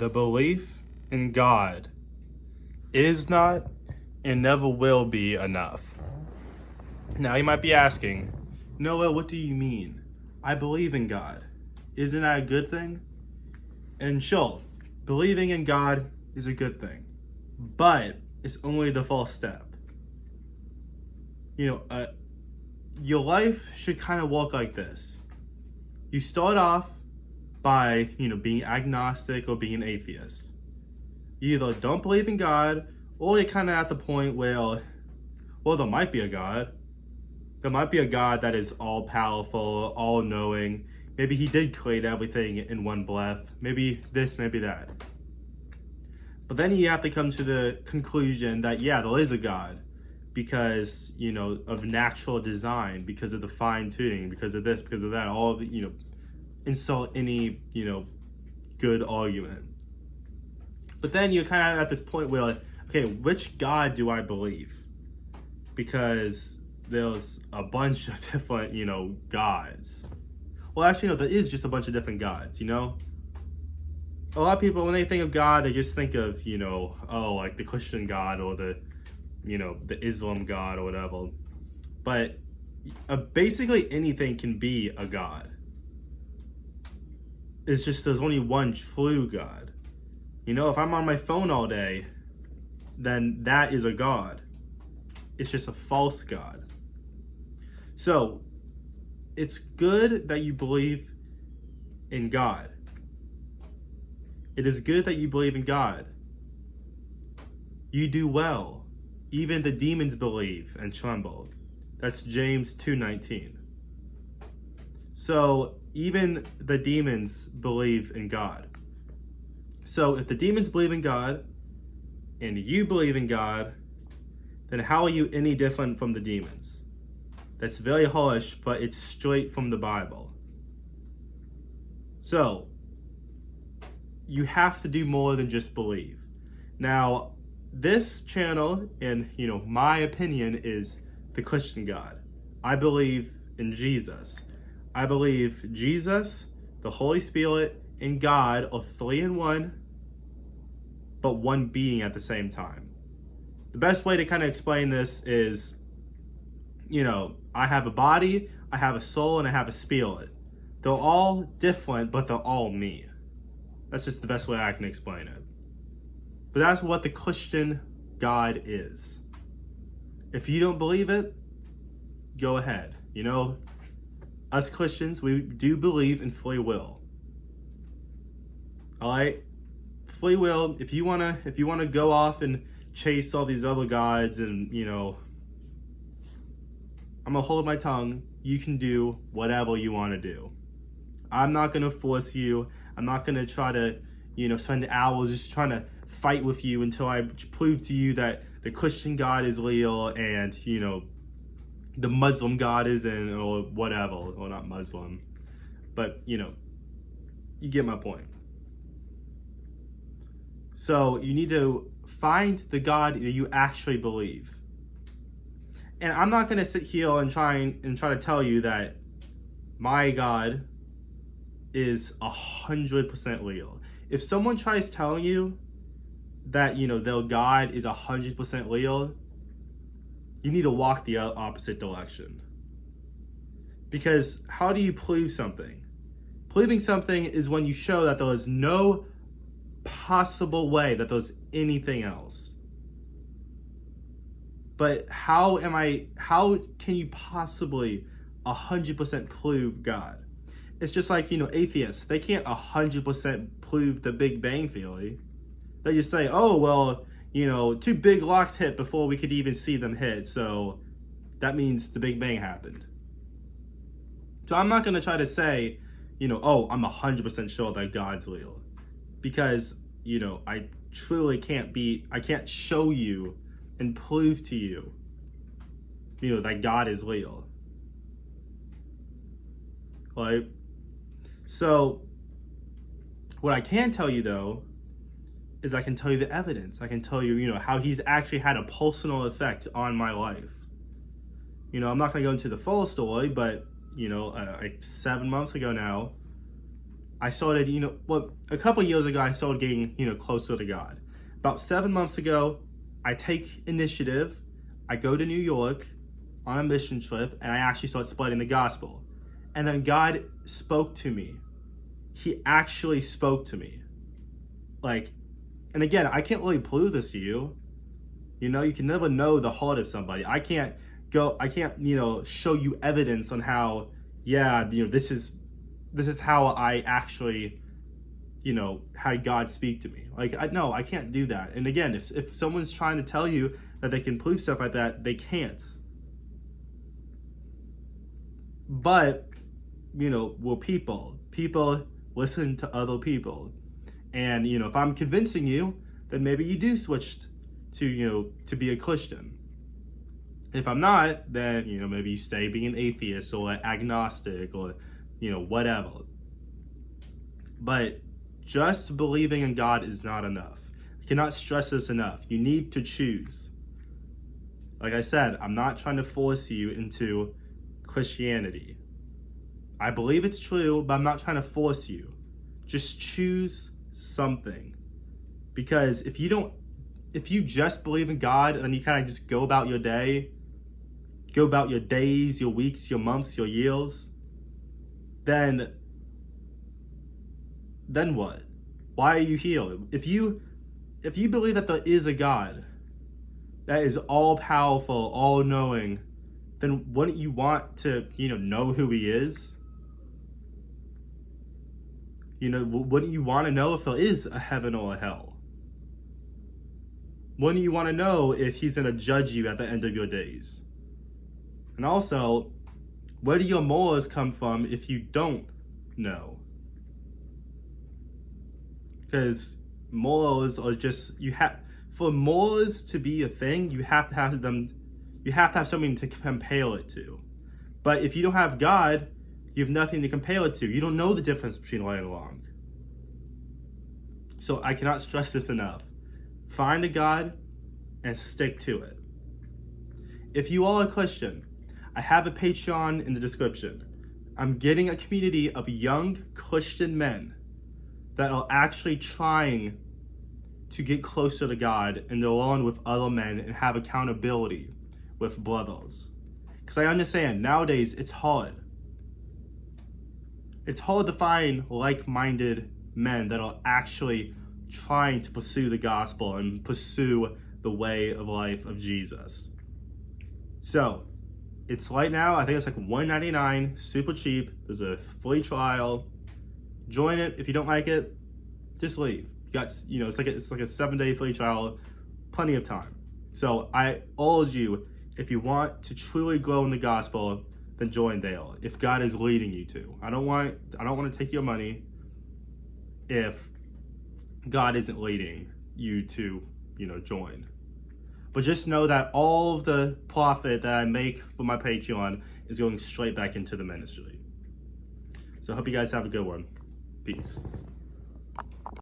The belief in God is not and never will be enough. Now you might be asking, Noah, what do you mean? I believe in God. Isn't that a good thing? And sure, believing in God is a good thing, but it's only the first step. Your life should kind of work like this. You start off by, being agnostic or being an atheist. You either don't believe in God, or you're kind of at the point where, well, there might be a God. There might be a God that is all powerful, all knowing. Maybe he did create everything in one breath. Maybe this, maybe that. But then you have to come to the conclusion that, yeah, there is a God because, of natural design, because of the fine tuning, because of this, because of that, all of the, insult any, good argument. But then you're kind of at this point where, like, okay, which God do I believe? Because there's a bunch of different, gods. Well, actually, no, there is just a bunch of different gods, A lot of people, when they think of God, they just think of, like the Christian God or the Islam God or whatever. But basically anything can be a God. It's just there's only one true God. If I'm on my phone all day, then that is a God. It's just a false God. So, it's good that you believe in God. It is good that you believe in God. You do well. Even the demons believe and tremble. That's James 2:19. So, even the demons believe in God. So if the demons believe in God and you believe in God, then how are you any different from the demons? That's very harsh, but it's straight from the Bible. So you have to do more than just believe. Now, this channel, in my opinion, is the Christian God. I believe in Jesus. I believe Jesus, the Holy Spirit, and God are three in one, but one being at the same time. The best way to kind of explain this is, I have a body, I have a soul, and I have a spirit. They're all different, but they're all me. That's just the best way I can explain it. But that's what the Christian God is. If you don't believe it, go ahead. Us Christians, we do believe in free will. All right, free will. If you wanna go off and chase all these other gods, and I'm gonna hold my tongue. You can do whatever you want to do. I'm not gonna force you. I'm not gonna try to, spend hours just trying to fight with you until I prove to you that the Christian God is real and the Muslim God isn't, or whatever, or not Muslim, but you get my point. So you need to find the God that you actually believe. And I'm not gonna sit here and try to tell you that my God is 100% real. If someone tries telling you that their God is 100% real, you need to walk the opposite direction. Because how do you prove something? Proving something is when you show that there is no possible way that there's anything else. But how can you possibly 100% prove God? It's just like, atheists. They can't 100% prove the Big Bang Theory. They just say, oh, well, two big rocks hit before we could even see them hit, so that means the Big Bang happened. So I'm not going to try to say, oh, I'm 100% sure that God's real. Because, I truly I can't show you and prove to you, that God is real. Right? So, what I can tell you, though, is I can tell you the evidence. I can tell you, how he's actually had a personal effect on my life. I'm not going to go into the full story, but, like 7 months ago now, I started, a couple years ago, I started getting, closer to God. About 7 months ago, I take initiative. I go to New York on a mission trip, and I actually start spreading the gospel. And then God spoke to me. He actually spoke to me. And again, I can't really prove this to you. You can never know the heart of somebody. I can't, show you evidence on how, this is how I actually, had God speak to me. No, I can't do that. And again, if someone's trying to tell you that they can prove stuff like that, they can't. But, we're people. People listen to other people. And, if I'm convincing you, then maybe you do switch to be a Christian. If I'm not, then, maybe you stay being an atheist or an agnostic or, whatever. But just believing in God is not enough. I cannot stress this enough. You need to choose. Like I said, I'm not trying to force you into Christianity. I believe it's true, but I'm not trying to force you. Just choose something. Because if you just believe in God and then you kind of just go about your day, go about your days, your weeks, your months, your years, then what? Why are you here? If you believe that there is a God that is all powerful, all knowing, then wouldn't you want to, know who he is? Wouldn't you want to know if there is a heaven or a hell? Wouldn't you want to know if he's going to judge you at the end of your days? And also, where do your morals come from if you don't know? Because morals are just, for morals to be a thing, you have to have something to compare it to. But if you don't have God, you have nothing to compare it to. You don't know the difference between right and wrong. So I cannot stress this enough. Find a God and stick to it. If you are a Christian, I have a Patreon in the description. I'm getting a community of young Christian men that are actually trying to get closer to God and along with other men and have accountability with brothers. Because I understand nowadays it's hard. It's hard to find like-minded men that are actually trying to pursue the gospel and pursue the way of life of Jesus. So, it's right now, I think it's like $1.99, super cheap. There's a free trial. Join it. If you don't like it, just leave. You got, it's like a 7-day free trial, plenty of time. So I urge you, if you want to truly grow in the gospel, then join there. If God is leading you to, I don't want to take your money if God isn't leading you to, join. But just know that all of the profit that I make for my Patreon is going straight back into the ministry. So I hope you guys have a good one. Peace.